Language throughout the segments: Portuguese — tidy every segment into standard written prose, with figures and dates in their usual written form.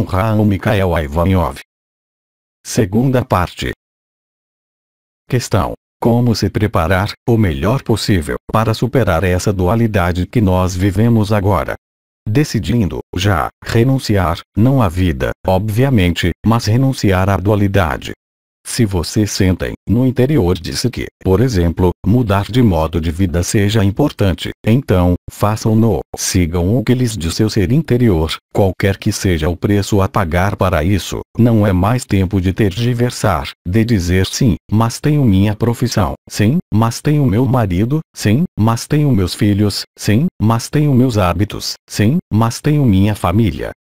Avraham Mikhael Ivanov. Segunda parte. Questão: como se preparar, o melhor possível, para superar essa dualidade que nós vivemos agora? Decidindo, já, renunciar, não à vida, obviamente, mas renunciar à dualidade. Se vocês sentem, no interior de si que, por exemplo, mudar de modo de vida seja importante, então, façam-no, sigam o que lhes diz seu ser interior, qualquer que seja o preço a pagar para isso. Não é mais tempo de tergiversar, de dizer sim, mas tenho minha profissão, sim, mas tenho meu marido, sim, mas tenho meus filhos, sim, mas tenho meus hábitos, sim, mas tenho minha família.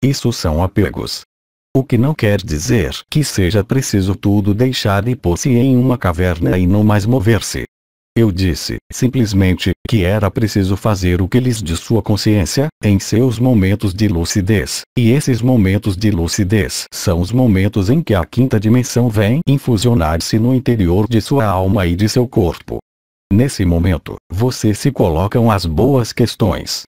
Isso são apegos. O que não quer dizer que seja preciso tudo deixar e pôr-se em uma caverna e não mais mover-se. Eu disse, simplesmente, que era preciso fazer o que lhes diz sua consciência, em seus momentos de lucidez, e esses momentos de lucidez são os momentos em que a quinta dimensão vem infusionar-se no interior de sua alma e de seu corpo. Nesse momento, vocês se colocam as boas questões.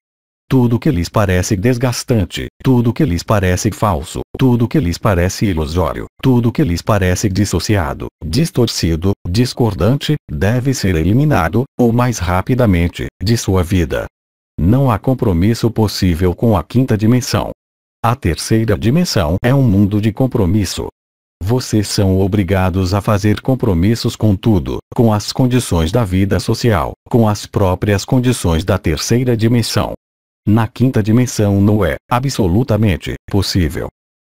Tudo que lhes parece desgastante, tudo que lhes parece falso, tudo que lhes parece ilusório, tudo que lhes parece dissociado, distorcido, discordante, deve ser eliminado, o mais rapidamente, de sua vida. Não há compromisso possível com a quinta dimensão. A terceira dimensão é um mundo de compromisso. Vocês são obrigados a fazer compromissos com tudo, com as condições da vida social, com as próprias condições da terceira dimensão. Na quinta dimensão não é, absolutamente, possível.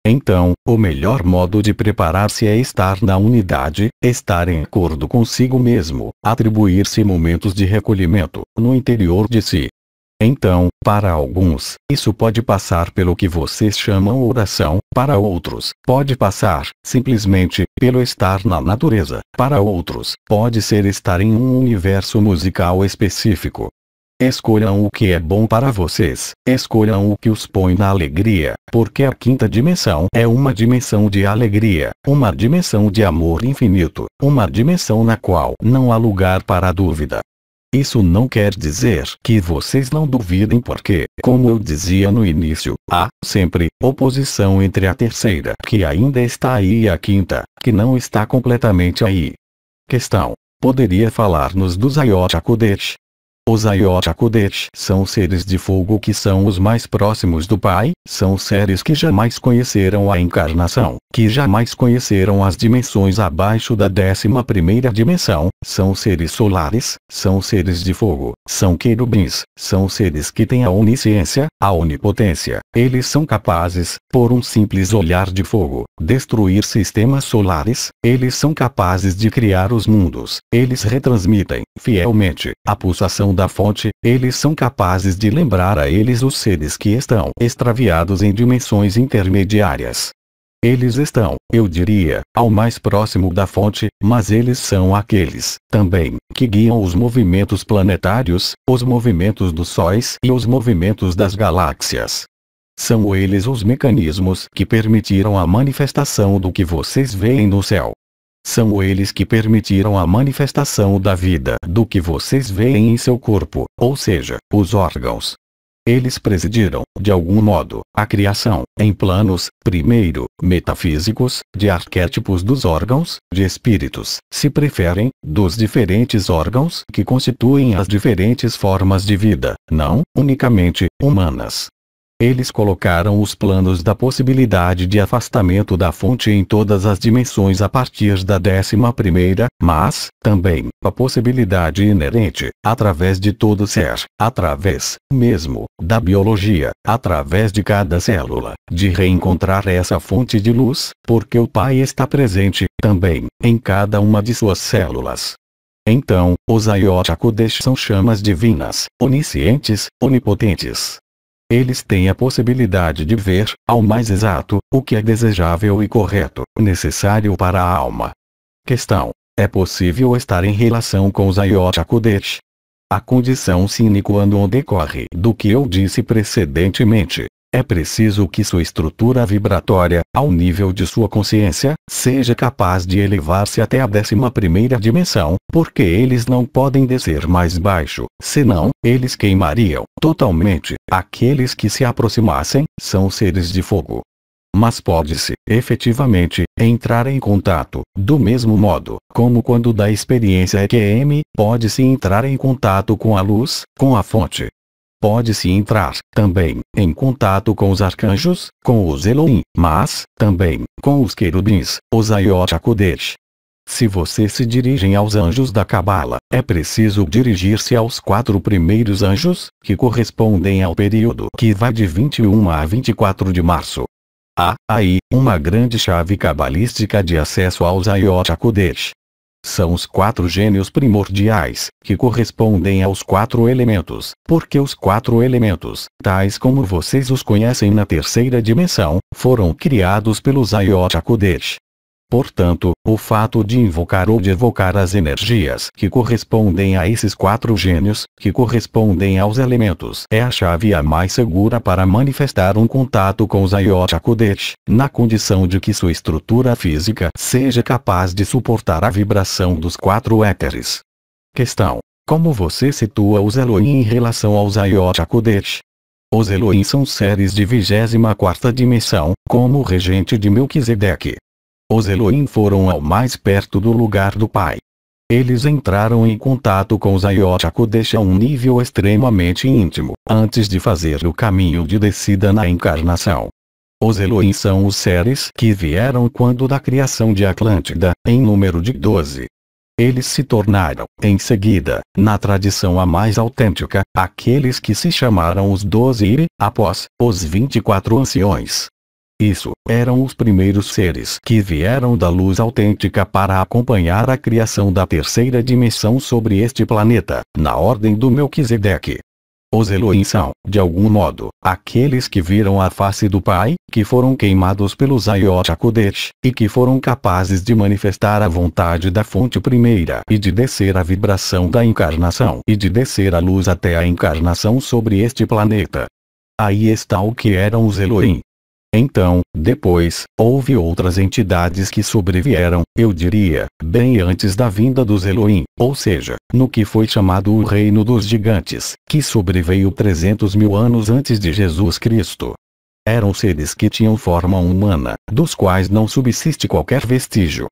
Então, o melhor modo de preparar-se é estar na unidade, estar em acordo consigo mesmo, atribuir-se momentos de recolhimento, no interior de si. Então, para alguns, isso pode passar pelo que vocês chamam oração, para outros, pode passar, simplesmente, pelo estar na natureza, para outros, pode ser estar em um universo musical específico. Escolham o que é bom para vocês, escolham o que os põe na alegria, porque a quinta dimensão é uma dimensão de alegria, uma dimensão de amor infinito, uma dimensão na qual não há lugar para a dúvida. Isso não quer dizer que vocês não duvidem porque, como eu dizia no início, há, sempre, oposição entre a terceira que ainda está aí e a quinta, que não está completamente aí. Questão: poderia falar-nos dos Ayot HaKodesh? Os Ayot HaKodesh são seres de fogo que são os mais próximos do Pai, são seres que jamais conheceram a encarnação, que jamais conheceram as dimensões abaixo da 11ª dimensão, são seres solares, são seres de fogo, são querubins, são seres que têm a onisciência, a onipotência, eles são capazes, por um simples olhar de fogo, destruir sistemas solares, eles são capazes de criar os mundos, eles retransmitem, fielmente, a pulsação da fonte, eles são capazes de lembrar a eles os seres que estão extraviados em dimensões intermediárias. Eles estão, eu diria, ao mais próximo da fonte, mas eles são aqueles, também, que guiam os movimentos planetários, os movimentos dos sóis e os movimentos das galáxias. São eles os mecanismos que permitiram a manifestação do que vocês veem no céu. São eles que permitiram a manifestação da vida do que vocês veem em seu corpo, ou seja, os órgãos. Eles presidiram, de algum modo, a criação, em planos, primeiro, metafísicos, de arquétipos dos órgãos, de espíritos, se preferem, dos diferentes órgãos que constituem as diferentes formas de vida, não, unicamente, humanas. Eles colocaram os planos da possibilidade de afastamento da fonte em todas as dimensões a partir da 11ª, mas, também, a possibilidade inerente, através de todo ser, através, mesmo, da biologia, através de cada célula, de reencontrar essa fonte de luz, porque o Pai está presente, também, em cada uma de suas células. Então, os Ayot HaKodesh são chamas divinas, oniscientes, onipotentes. Eles têm a possibilidade de ver, ao mais exato, o que é desejável e correto, necessário para a alma. Questão: é possível estar em relação com os Ayot HaKodesh? A condição sine qua non decorre do que eu disse precedentemente. É preciso que sua estrutura vibratória, ao nível de sua consciência, seja capaz de elevar-se até a 11ª dimensão, porque eles não podem descer mais baixo, senão, eles queimariam, totalmente. Aqueles que se aproximassem, são seres de fogo. Mas pode-se, efetivamente, entrar em contato, do mesmo modo, como quando da experiência EQM, pode-se entrar em contato com a luz, com a fonte. Pode-se entrar, também, em contato com os arcanjos, com os Elohim, mas, também, com os querubins, os Ayot HaKodesh. Se você se dirigem aos anjos da Cabala, é preciso dirigir-se aos 4 primeiros anjos, que correspondem ao período que vai de 21 a 24 de março. Há, aí, uma grande chave cabalística de acesso aos Ayot HaKodesh. São os 4 gênios primordiais, que correspondem aos 4 elementos, porque os 4 elementos, tais como vocês os conhecem na terceira dimensão, foram criados pelos Ayot HaKodesh. Portanto, o fato de invocar ou de evocar as energias que correspondem a esses 4 gênios, que correspondem aos elementos, é a chave a mais segura para manifestar um contato com os Ayot HaKodesh, na condição de que sua estrutura física seja capaz de suportar a vibração dos 4 éteres. Questão: como você situa os Elohim em relação aos Ayot HaKodesh? Os Elohim são seres de 24ª dimensão, como o regente de Melquisedeque. Os Elohim foram ao mais perto do lugar do Pai. Eles entraram em contato com os Ayot HaKodesh a um nível extremamente íntimo, antes de fazer o caminho de descida na encarnação. Os Elohim são os seres que vieram quando da criação de Atlântida, em número de 12. Eles se tornaram, em seguida, na tradição a mais autêntica, aqueles que se chamaram os 12 e, após, os 24 anciões. Isso, eram os primeiros seres que vieram da luz autêntica para acompanhar a criação da terceira dimensão sobre este planeta, na ordem do Melquisedeque. Os Elohim são, de algum modo, aqueles que viram a face do Pai, que foram queimados pelos Ayot HaKodesh, e que foram capazes de manifestar a vontade da fonte primeira e de descer a vibração da encarnação e de descer a luz até a encarnação sobre este planeta. Aí está o que eram os Elohim. Então, depois, houve outras entidades que sobrevieram, eu diria, bem antes da vinda dos Elohim, ou seja, no que foi chamado o Reino dos Gigantes, que sobreveio 300 mil anos antes de Jesus Cristo. Eram seres que tinham forma humana, dos quais não subsiste qualquer vestígio.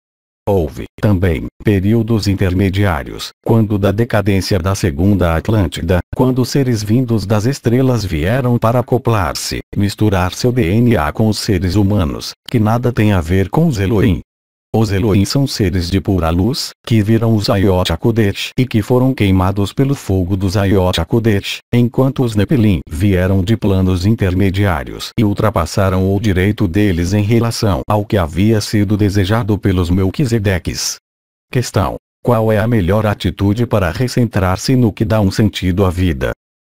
Houve, também, períodos intermediários, quando da decadência da segunda Atlântida, quando seres vindos das estrelas vieram para acoplar-se, misturar seu DNA com os seres humanos, que nada tem a ver com os Elohim. Os Elohim são seres de pura luz, que viram os Ayot HaKodesh e que foram queimados pelo fogo dos Ayot HaKodesh, enquanto os Nepilim vieram de planos intermediários e ultrapassaram o direito deles em relação ao que havia sido desejado pelos Melquisedeques. Questão: qual é a melhor atitude para recentrar-se no que dá um sentido à vida?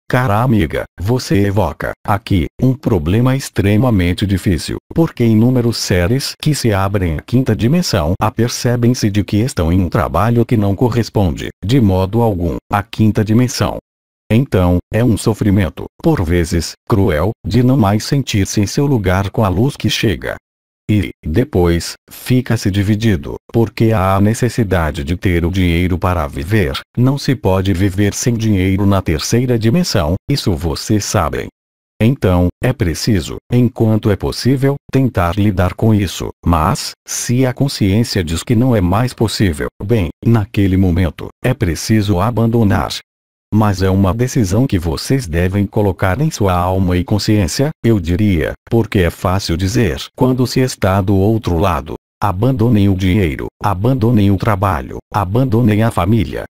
Cara amiga, você evoca, aqui, um problema extremamente difícil, porque inúmeros seres que se abrem à quinta dimensão apercebem-se de que estão em um trabalho que não corresponde, de modo algum, à quinta dimensão. Então, é um sofrimento, por vezes, cruel, de não mais sentir-se em seu lugar com a luz que chega. E, depois, fica-se dividido, porque há a necessidade de ter o dinheiro para viver. Não se pode viver sem dinheiro na terceira dimensão, isso vocês sabem. Então, é preciso, enquanto é possível, tentar lidar com isso. Mas, se a consciência diz que não é mais possível, bem, naquele momento, é preciso abandonar. Mas é uma decisão que vocês devem colocar em sua alma e consciência, eu diria, porque é fácil dizer quando se está do outro lado. Abandonem o dinheiro, abandonem o trabalho, abandonem a família.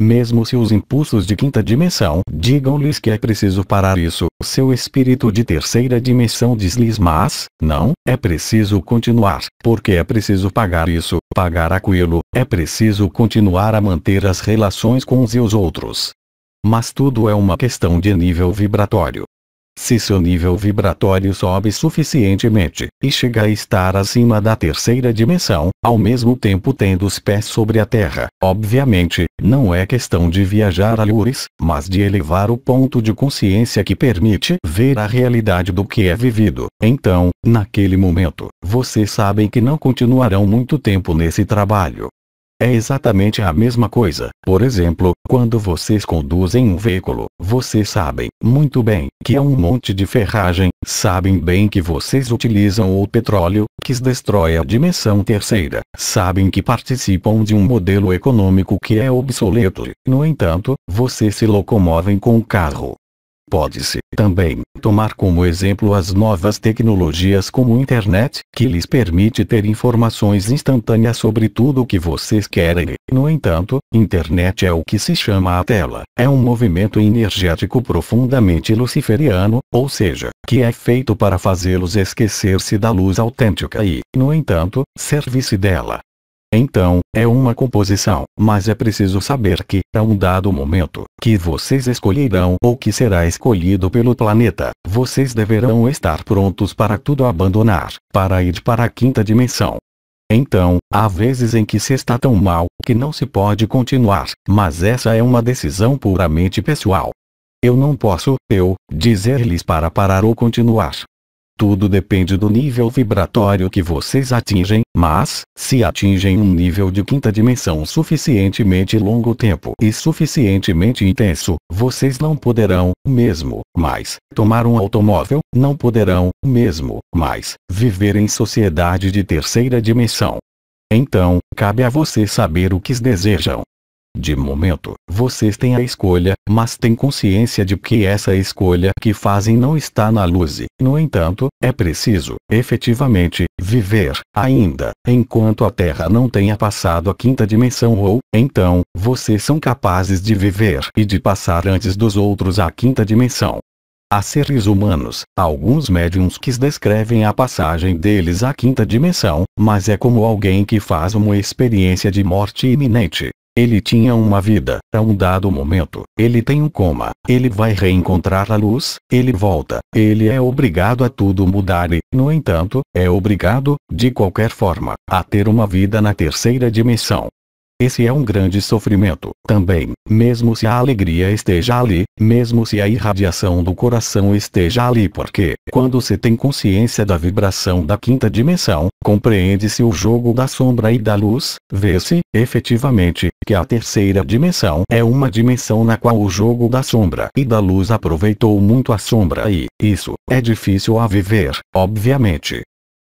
Mesmo se os impulsos de quinta dimensão digam-lhes que é preciso parar isso, seu espírito de terceira dimensão diz-lhes: mas, não, é preciso continuar, porque é preciso pagar isso, pagar aquilo, é preciso continuar a manter as relações com uns e os outros. Mas tudo é uma questão de nível vibratório. Se seu nível vibratório sobe suficientemente, e chega a estar acima da terceira dimensão, ao mesmo tempo tendo os pés sobre a terra, obviamente, não é questão de viajar a lures, mas de elevar o ponto de consciência que permite ver a realidade do que é vivido. Então, naquele momento, vocês sabem que não continuarão muito tempo nesse trabalho. É exatamente a mesma coisa. Por exemplo, quando vocês conduzem um veículo, vocês sabem muito bem que é um monte de ferragem, sabem bem que vocês utilizam o petróleo, que destrói a dimensão terceira, sabem que participam de um modelo econômico que é obsoleto. No entanto, vocês se locomovem com o carro. Pode-se, também, tomar como exemplo as novas tecnologias como a internet, que lhes permite ter informações instantâneas sobre tudo o que vocês querem. No entanto, internet é o que se chama a tela. É um movimento energético profundamente luciferiano, ou seja, que é feito para fazê-los esquecer-se da luz autêntica e, no entanto, servir-se dela. Então, é uma composição, mas é preciso saber que, a um dado momento, que vocês escolherão ou que será escolhido pelo planeta, vocês deverão estar prontos para tudo abandonar, para ir para a quinta dimensão. Então, há vezes em que se está tão mal, que não se pode continuar, mas essa é uma decisão puramente pessoal. Eu não posso, dizer-lhes para parar ou continuar. Tudo depende do nível vibratório que vocês atingem, mas, se atingem um nível de quinta dimensão suficientemente longo tempo e suficientemente intenso, vocês não poderão, mesmo, mais, tomar um automóvel, não poderão, mesmo, mais, viver em sociedade de terceira dimensão. Então, cabe a vocês saber o que desejam. De momento, vocês têm a escolha, mas têm consciência de que essa escolha que fazem não está na luz. No entanto, é preciso, efetivamente, viver, ainda, enquanto a Terra não tenha passado a quinta dimensão ou, então, vocês são capazes de viver e de passar antes dos outros à quinta dimensão. Há seres humanos, alguns médiums que descrevem a passagem deles à quinta dimensão, mas é como alguém que faz uma experiência de morte iminente. Ele tinha uma vida, a um dado momento, ele tem um coma, ele vai reencontrar a luz, ele volta, ele é obrigado a tudo mudar e, no entanto, é obrigado, de qualquer forma, a ter uma vida na terceira dimensão. Esse é um grande sofrimento, também, mesmo se a alegria esteja ali, mesmo se a irradiação do coração esteja ali, porque, quando se tem consciência da vibração da quinta dimensão, compreende-se o jogo da sombra e da luz, vê-se, efetivamente, que a terceira dimensão é uma dimensão na qual o jogo da sombra e da luz aproveitou muito a sombra e, isso, é difícil a viver, obviamente.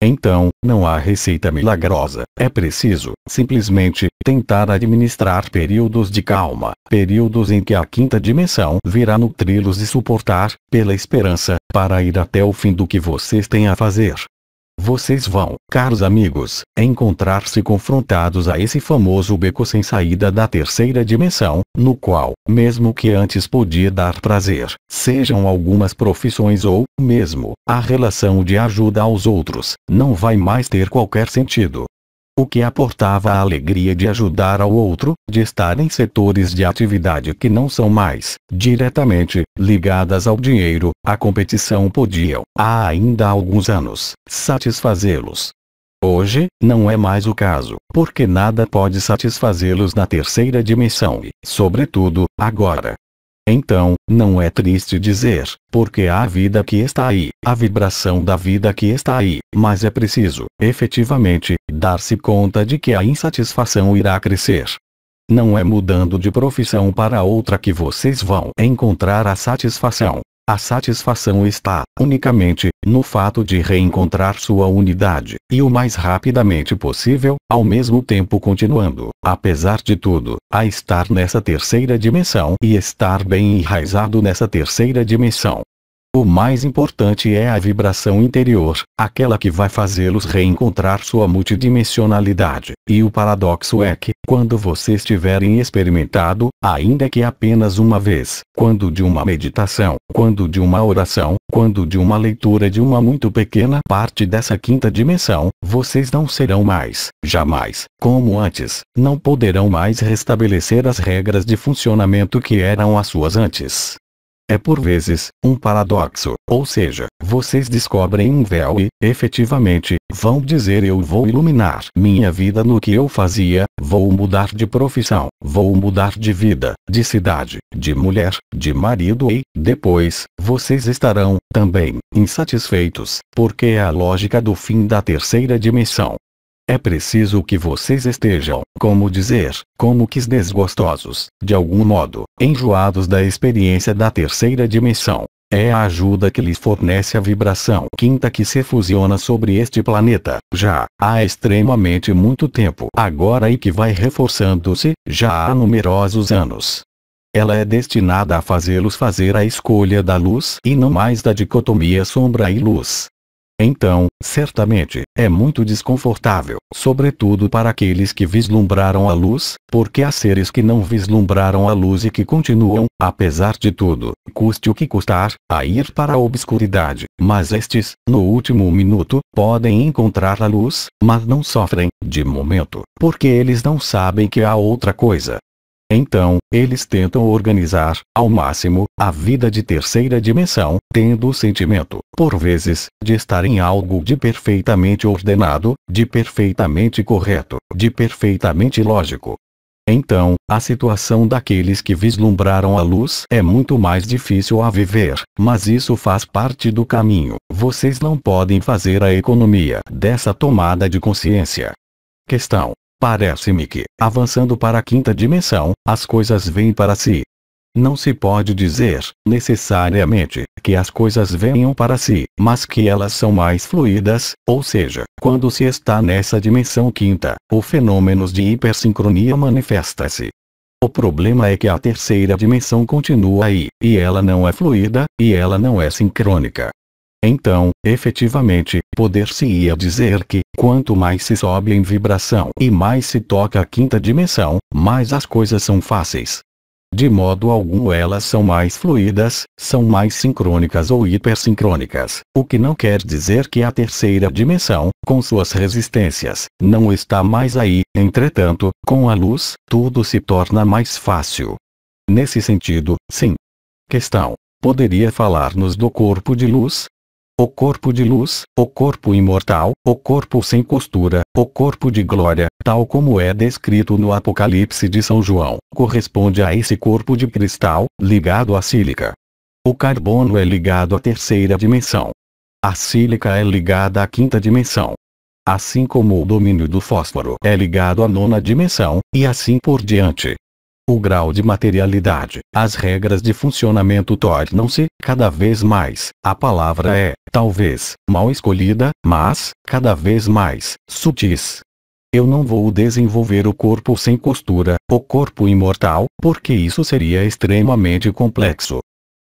Então, não há receita milagrosa, é preciso, simplesmente, tentar administrar períodos de calma, períodos em que a quinta dimensão virá nutri-los e suportar, pela esperança, para ir até o fim do que vocês têm a fazer. Vocês vão, caros amigos, encontrar-se confrontados a esse famoso beco sem saída da terceira dimensão, no qual, mesmo que antes podia dar prazer, sejam algumas profissões ou, mesmo, a relação de ajuda aos outros, não vai mais ter qualquer sentido. O que aportava a alegria de ajudar ao outro, de estar em setores de atividade que não são mais, diretamente, ligadas ao dinheiro, à competição podiam, há ainda alguns anos, satisfazê-los. Hoje, não é mais o caso, porque nada pode satisfazê-los na terceira dimensão e, sobretudo, agora. Então, não é triste dizer, porque há a vida que está aí, a vibração da vida que está aí, mas é preciso, efetivamente, dar-se conta de que a insatisfação irá crescer. Não é mudando de profissão para outra que vocês vão encontrar a satisfação. A satisfação está, unicamente, no fato de reencontrar sua unidade, e o mais rapidamente possível, ao mesmo tempo continuando, apesar de tudo, a estar nessa terceira dimensão e estar bem enraizado nessa terceira dimensão. O mais importante é a vibração interior, aquela que vai fazê-los reencontrar sua multidimensionalidade, e o paradoxo é que, quando vocês tiverem experimentado, ainda que apenas uma vez, quando de uma meditação, quando de uma oração, quando de uma leitura de uma muito pequena parte dessa quinta dimensão, vocês não serão mais, jamais, como antes, não poderão mais restabelecer as regras de funcionamento que eram as suas antes. É por vezes, um paradoxo, ou seja, vocês descobrem um véu e, efetivamente, vão dizer eu vou iluminar minha vida no que eu fazia, vou mudar de profissão, vou mudar de vida, de cidade, de mulher, de marido e, depois, vocês estarão, também, insatisfeitos, porque é a lógica do fim da terceira dimensão. É preciso que vocês estejam, como dizer, como que desgostosos, de algum modo, enjoados da experiência da terceira dimensão. É a ajuda que lhes fornece a vibração quinta que se fusiona sobre este planeta, já há extremamente muito tempo agora e que vai reforçando-se, já há numerosos anos. Ela é destinada a fazê-los fazer a escolha da luz e não mais da dicotomia sombra e luz. Então, certamente, é muito desconfortável, sobretudo para aqueles que vislumbraram a luz, porque há seres que não vislumbraram a luz e que continuam, apesar de tudo, custe o que custar, a ir para a obscuridade, mas estes, no último minuto, podem encontrar a luz, mas não sofrem, de momento, porque eles não sabem que há outra coisa. Então, eles tentam organizar, ao máximo, a vida de terceira dimensão, tendo o sentimento, por vezes, de estar em algo de perfeitamente ordenado, de perfeitamente correto, de perfeitamente lógico. Então, a situação daqueles que vislumbraram a luz é muito mais difícil a viver, mas isso faz parte do caminho. Vocês não podem fazer a economia dessa tomada de consciência. Questão. Parece-me que, avançando para a quinta dimensão, as coisas vêm para si. Não se pode dizer, necessariamente, que as coisas venham para si, mas que elas são mais fluídas, ou seja, quando se está nessa dimensão quinta, o fenômeno de hipersincronia manifesta-se. O problema é que a terceira dimensão continua aí, e ela não é fluida, e ela não é sincrônica. Então, efetivamente, poder-se-ia dizer que, quanto mais se sobe em vibração e mais se toca a quinta dimensão, mais as coisas são fáceis. De modo algum elas são mais fluídas, são mais sincrônicas ou hipersincrônicas, o que não quer dizer que a terceira dimensão, com suas resistências, não está mais aí, entretanto, com a luz, tudo se torna mais fácil. Nesse sentido, sim. Questão. Poderia falar-nos do corpo de luz? O corpo de luz, o corpo imortal, o corpo sem costura, o corpo de glória, tal como é descrito no Apocalipse de São João, corresponde a esse corpo de cristal, ligado à sílica. O carbono é ligado à terceira dimensão. A sílica é ligada à quinta dimensão. Assim como o domínio do fósforo é ligado à nona dimensão, e assim por diante. O grau de materialidade, as regras de funcionamento tornam-se, cada vez mais, a palavra é, talvez, mal escolhida, mas, cada vez mais, sutis. Eu não vou desenvolver o corpo sem costura, o corpo imortal, porque isso seria extremamente complexo.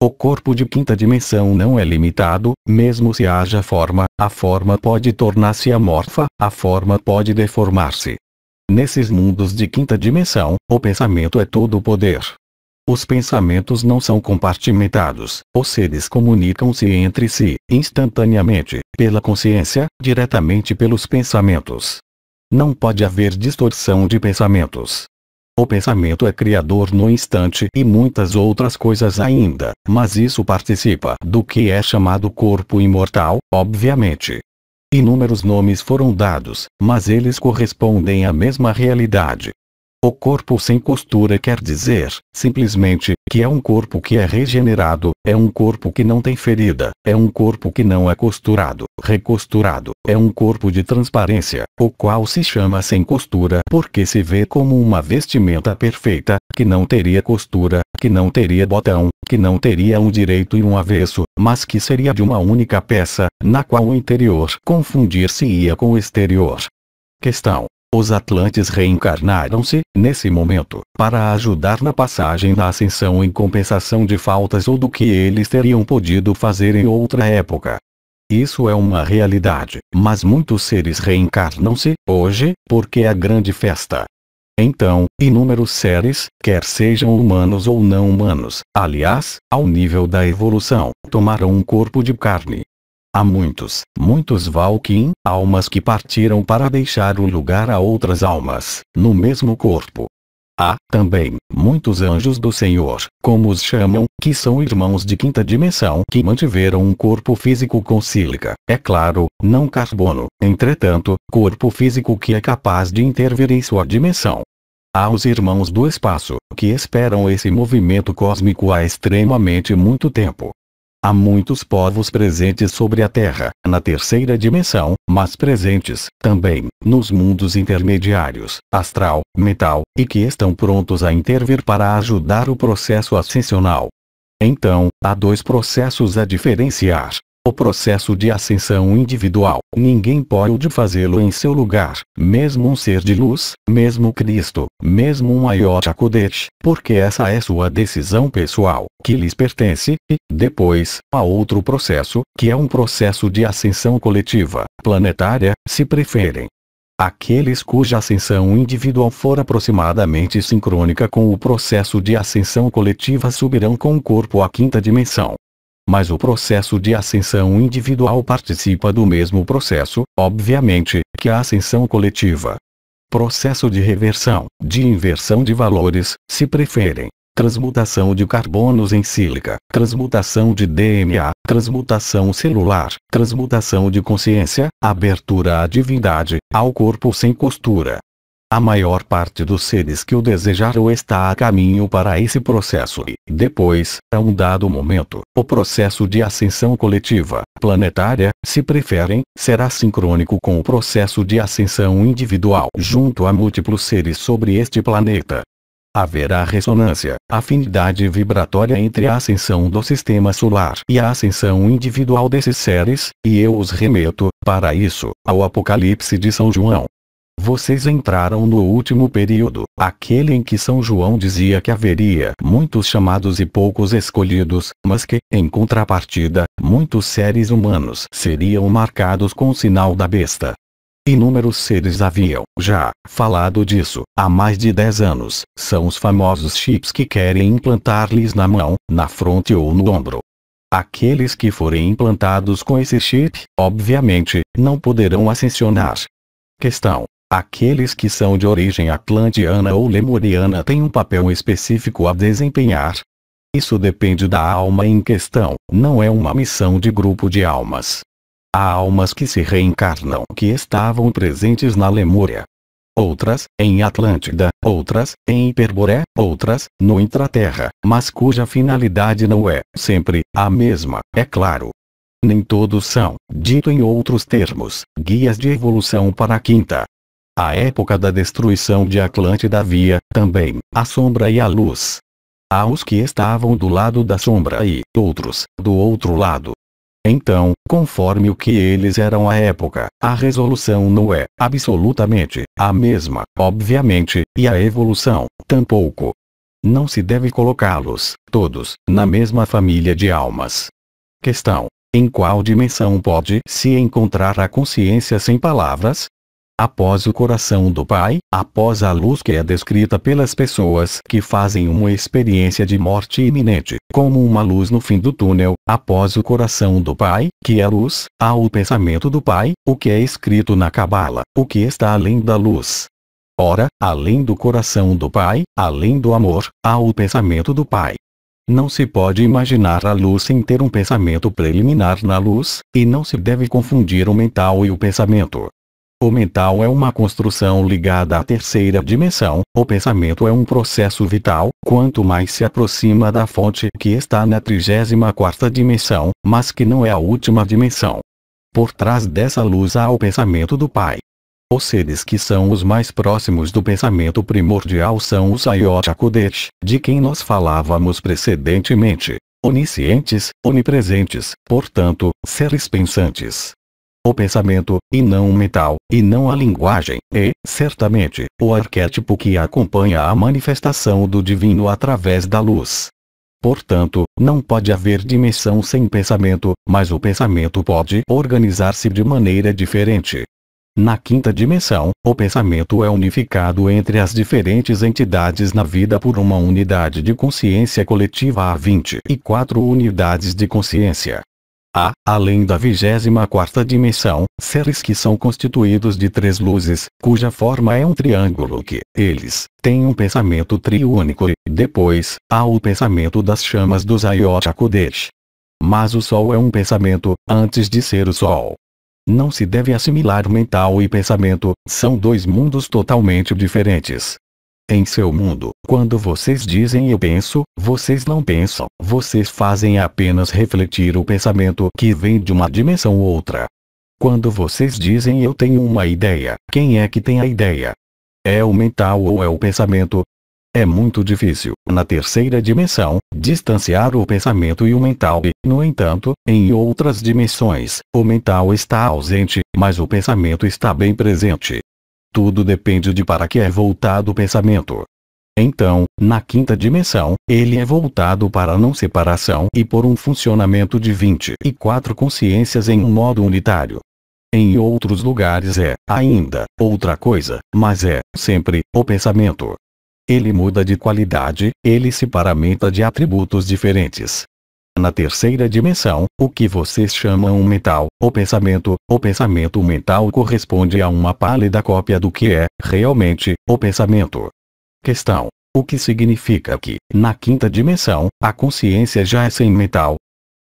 O corpo de quinta dimensão não é limitado, mesmo se haja forma, a forma pode tornar-se amorfa, a forma pode deformar-se. Nesses mundos de quinta dimensão, o pensamento é todo o poder. Os pensamentos não são compartimentados, os seres comunicam-se entre si, instantaneamente, pela consciência, diretamente pelos pensamentos. Não pode haver distorção de pensamentos. O pensamento é criador no instante e muitas outras coisas ainda, mas isso participa do que é chamado corpo imortal, obviamente. Inúmeros nomes foram dados, mas eles correspondem à mesma realidade. O corpo sem costura quer dizer, simplesmente, que é um corpo que é regenerado, é um corpo que não tem ferida, é um corpo que não é costurado, recosturado, é um corpo de transparência, o qual se chama sem costura porque se vê como uma vestimenta perfeita, que não teria costura, que não teria botão, que não teria um direito e um avesso, mas que seria de uma única peça, na qual o interior confundir-se-ia com o exterior. Questão. Os Atlantes reencarnaram-se, nesse momento, para ajudar na passagem da ascensão em compensação de faltas ou do que eles teriam podido fazer em outra época. Isso é uma realidade, mas muitos seres reencarnam-se, hoje, porque é a grande festa. Então, inúmeros seres, quer sejam humanos ou não humanos, aliás, ao nível da evolução, tomaram um corpo de carne. Há muitos Valkyrie, almas que partiram para deixar o lugar a outras almas, no mesmo corpo. Há, também, muitos anjos do Senhor, como os chamam, que são irmãos de quinta dimensão que mantiveram um corpo físico com sílica, é claro, não carbono, entretanto, corpo físico que é capaz de intervir em sua dimensão. Há os irmãos do espaço, que esperam esse movimento cósmico há extremamente muito tempo. Há muitos povos presentes sobre a Terra, na terceira dimensão, mas presentes, também, nos mundos intermediários, astral, mental, e que estão prontos a intervir para ajudar o processo ascensional. Então, há dois processos a diferenciar. O processo de ascensão individual, ninguém pode fazê-lo em seu lugar, mesmo um ser de luz, mesmo Cristo, mesmo um Ayot HaKodesh, porque essa é sua decisão pessoal, que lhes pertence, e, depois, há outro processo, que é um processo de ascensão coletiva, planetária, se preferem. Aqueles cuja ascensão individual for aproximadamente sincrônica com o processo de ascensão coletiva subirão com o corpo à quinta dimensão. Mas o processo de ascensão individual participa do mesmo processo, obviamente, que a ascensão coletiva. Processo de reversão, de inversão de valores, se preferem. Transmutação de carbonos em sílica, transmutação de DNA, transmutação celular, transmutação de consciência, abertura à divindade, ao corpo sem costura. A maior parte dos seres que o desejaram está a caminho para esse processo e, depois, a um dado momento, o processo de ascensão coletiva, planetária, se preferem, será sincrônico com o processo de ascensão individual junto a múltiplos seres sobre este planeta. Haverá ressonância, afinidade vibratória entre a ascensão do sistema solar e a ascensão individual desses seres, e eu os remeto, para isso, ao Apocalipse de São João. Vocês entraram no último período, aquele em que São João dizia que haveria muitos chamados e poucos escolhidos, mas que, em contrapartida, muitos seres humanos seriam marcados com o sinal da besta. Inúmeros seres haviam já falado disso há mais de 10 anos, são os famosos chips que querem implantar-lhes na mão, na fronte ou no ombro. Aqueles que forem implantados com esse chip, obviamente, não poderão ascensionar. Questão. Aqueles que são de origem atlantiana ou lemuriana têm um papel específico a desempenhar. Isso depende da alma em questão, não é uma missão de grupo de almas. Há almas que se reencarnam que estavam presentes na Lemúria. Outras, em Atlântida, outras, em Hiperboré, outras, no Intraterra, mas cuja finalidade não é, sempre, a mesma, é claro. Nem todos são, dito em outros termos, guias de evolução para a quinta. A época da destruição de Atlântida havia, também, a sombra e a luz. Há os que estavam do lado da sombra e outros, do outro lado. Então, conforme o que eles eram à época, a resolução não é, absolutamente, a mesma, obviamente, e a evolução, tampouco. Não se deve colocá-los, todos, na mesma família de almas. Questão. Em qual dimensão pode se encontrar a consciência sem palavras? Após o coração do Pai, após a luz que é descrita pelas pessoas que fazem uma experiência de morte iminente, como uma luz no fim do túnel, após o coração do Pai, que é luz, há o pensamento do Pai, o que é escrito na Cabala, o que está além da luz. Ora, além do coração do Pai, além do amor, há o pensamento do Pai. Não se pode imaginar a luz sem ter um pensamento preliminar na luz, e não se deve confundir o mental e o pensamento. O mental é uma construção ligada à terceira dimensão, o pensamento é um processo vital, quanto mais se aproxima da fonte que está na 34ª dimensão, mas que não é a última dimensão. Por trás dessa luz há o pensamento do Pai. Os seres que são os mais próximos do pensamento primordial são os Ayot HaKodesh, de quem nós falávamos precedentemente. Oniscientes, onipresentes, portanto, seres pensantes. O pensamento, e não o mental, e não a linguagem, é, certamente, o arquétipo que acompanha a manifestação do divino através da luz. Portanto, não pode haver dimensão sem pensamento, mas o pensamento pode organizar-se de maneira diferente. Na quinta dimensão, o pensamento é unificado entre as diferentes entidades na vida por uma unidade de consciência coletiva a 24 unidades de consciência. Há, além da 24ª dimensão, seres que são constituídos de 3 luzes, cuja forma é um triângulo que, eles, têm um pensamento triúnico e, depois, há o pensamento das chamas dos Ayot HaKodesh. Mas o Sol é um pensamento, antes de ser o Sol. Não se deve assimilar mental e pensamento, são dois mundos totalmente diferentes. Em seu mundo, quando vocês dizem eu penso, vocês não pensam, vocês fazem apenas refletir o pensamento que vem de uma dimensão ou outra. Quando vocês dizem eu tenho uma ideia, quem é que tem a ideia? É o mental ou é o pensamento? É muito difícil, na terceira dimensão, distanciar o pensamento e o mental e, no entanto, em outras dimensões, o mental está ausente, mas o pensamento está bem presente. Tudo depende de para que é voltado o pensamento. Então, na quinta dimensão, ele é voltado para a não separação e por um funcionamento de 24 consciências em um modo unitário. Em outros lugares é, ainda, outra coisa, mas é, sempre, o pensamento. Ele muda de qualidade, ele se paramenta de atributos diferentes. Na terceira dimensão, o que vocês chamam mental, o pensamento mental corresponde a uma pálida cópia do que é, realmente, o pensamento. Questão: o que significa que, na quinta dimensão, a consciência já é sem mental?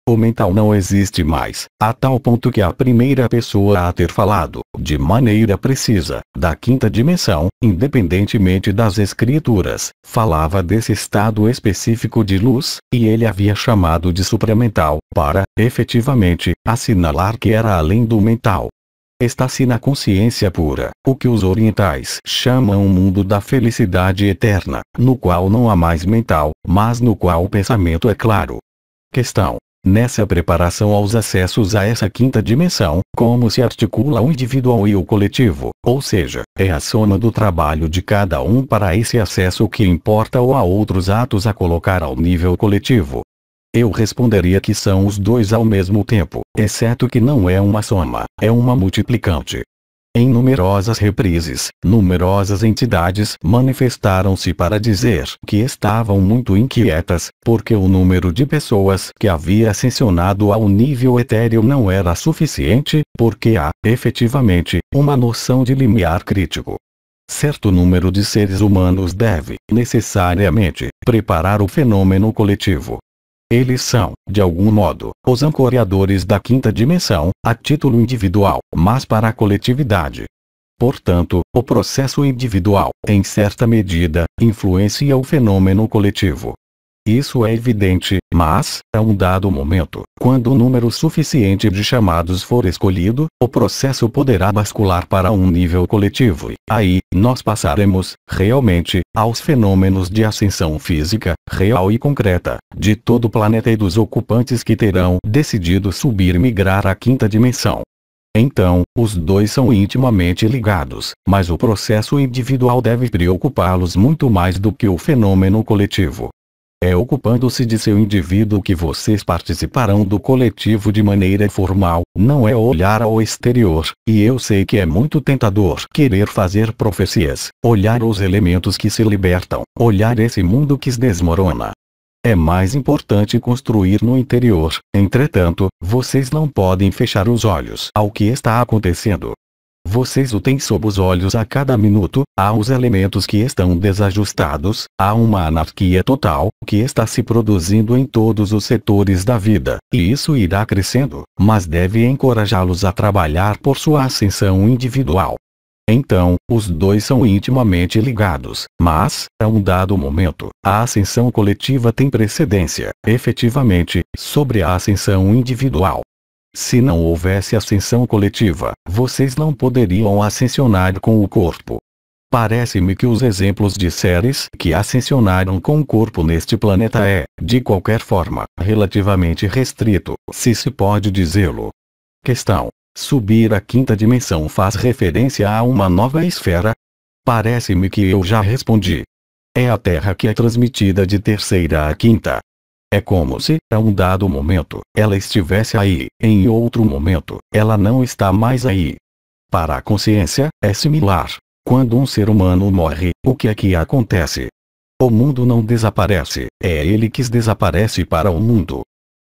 O mental não existe mais, a tal ponto que a primeira pessoa a ter falado, de maneira precisa, da quinta dimensão, independentemente das escrituras, falava desse estado específico de luz, e ele havia chamado de supramental, para, efetivamente, assinalar que era além do mental. Está-se na consciência pura, o que os orientais chamam o mundo da felicidade eterna, no qual não há mais mental, mas no qual o pensamento é claro. Questão: nessa preparação aos acessos a essa quinta dimensão, como se articula o individual e o coletivo, ou seja, é a soma do trabalho de cada um para esse acesso que importa ou há outros atos a colocar ao nível coletivo? Eu responderia que são os dois ao mesmo tempo, exceto que não é uma soma, é uma multiplicante. Em numerosas reprises, numerosas entidades manifestaram-se para dizer que estavam muito inquietas, porque o número de pessoas que havia ascensionado ao nível etéreo não era suficiente, porque há, efetivamente, uma noção de limiar crítico. Certo número de seres humanos deve, necessariamente, preparar o fenômeno coletivo. Eles são, de algum modo, os ancoradores da quinta dimensão, a título individual, mas para a coletividade. Portanto, o processo individual, em certa medida, influencia o fenômeno coletivo. Isso é evidente, mas, a um dado momento, quando o número suficiente de chamados for escolhido, o processo poderá bascular para um nível coletivo e, aí, nós passaremos, realmente, aos fenômenos de ascensão física, real e concreta, de todo o planeta e dos ocupantes que terão decidido subir e migrar à quinta dimensão. Então, os dois são intimamente ligados, mas o processo individual deve preocupá-los muito mais do que o fenômeno coletivo. É ocupando-se de seu indivíduo que vocês participarão do coletivo de maneira formal, não é olhar ao exterior, e eu sei que é muito tentador querer fazer profecias, olhar os elementos que se libertam, olhar esse mundo que se desmorona. É mais importante construir no interior, entretanto, vocês não podem fechar os olhos ao que está acontecendo. Vocês o têm sob os olhos a cada minuto, há os elementos que estão desajustados, há uma anarquia total, que está se produzindo em todos os setores da vida, e isso irá crescendo, mas deve encorajá-los a trabalhar por sua ascensão individual. Então, os dois são intimamente ligados, mas, a um dado momento, a ascensão coletiva tem precedência, efetivamente, sobre a ascensão individual. Se não houvesse ascensão coletiva, vocês não poderiam ascensionar com o corpo. Parece-me que os exemplos de seres que ascensionaram com o corpo neste planeta é, de qualquer forma, relativamente restrito, se se pode dizê-lo. Questão: subir à quinta dimensão faz referência a uma nova esfera? Parece-me que eu já respondi. É a Terra que é transmitida de terceira a quinta. É como se, a um dado momento, ela estivesse aí, em outro momento, ela não está mais aí. Para a consciência, é similar. Quando um ser humano morre, o que é que acontece? O mundo não desaparece, é ele que desaparece para o mundo.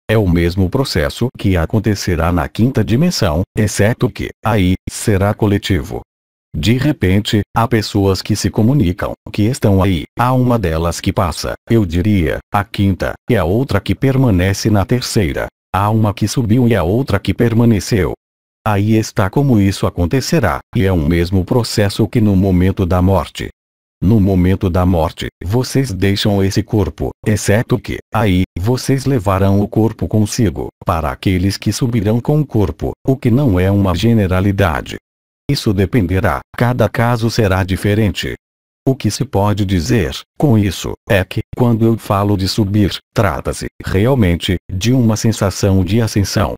É o mesmo processo que acontecerá na quinta dimensão, exceto que, aí, será coletivo. De repente, há pessoas que se comunicam, que estão aí, há uma delas que passa, eu diria, a quinta, e a outra que permanece na terceira. Há uma que subiu e a outra que permaneceu. Aí está como isso acontecerá, e é o mesmo processo que no momento da morte. No momento da morte, vocês deixam esse corpo, exceto que, aí, vocês levarão o corpo consigo, para aqueles que subirão com o corpo, o que não é uma generalidade. Isso dependerá, cada caso será diferente. O que se pode dizer, com isso, é que, quando eu falo de subir, trata-se, realmente, de uma sensação de ascensão.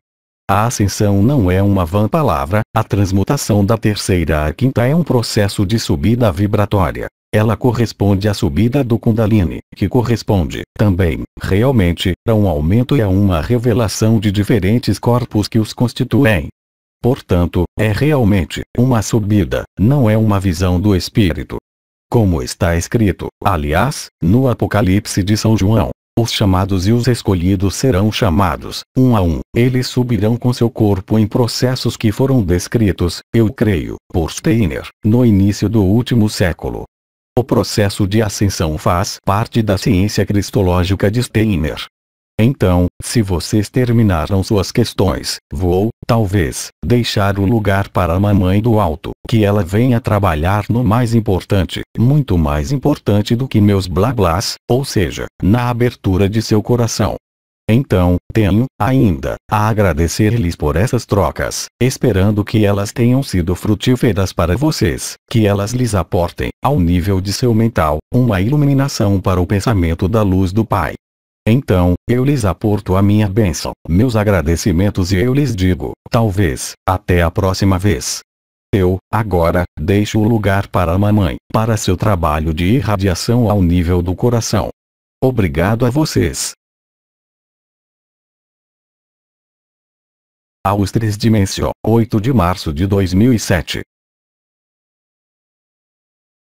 A ascensão não é uma vã palavra, a transmutação da terceira à quinta é um processo de subida vibratória. Ela corresponde à subida do Kundalini, que corresponde, também, realmente, a um aumento e a uma revelação de diferentes corpos que os constituem. Portanto, é realmente uma subida, não é uma visão do espírito. Como está escrito, aliás, no Apocalipse de São João, os chamados e os escolhidos serão chamados, um a um, eles subirão com seu corpo em processos que foram descritos, eu creio, por Steiner, no início do último século. O processo de ascensão faz parte da ciência cristológica de Steiner. Então, se vocês terminaram suas questões, vou, talvez, deixar o lugar para a Mamãe do Alto, que ela venha trabalhar no mais importante, muito mais importante do que meus blá-blás, ou seja, na abertura de seu coração. Então, tenho, ainda, a agradecer-lhes por essas trocas, esperando que elas tenham sido frutíferas para vocês, que elas lhes aportem, ao nível de seu mental, uma iluminação para o pensamento da luz do Pai. Então, eu lhes aporto a minha bênção, meus agradecimentos e eu lhes digo, talvez, até a próxima vez. Eu, agora, deixo o lugar para a Mamãe, para seu trabalho de irradiação ao nível do coração. Obrigado a vocês. Aos 3 dimensão, 8 de março de 2007.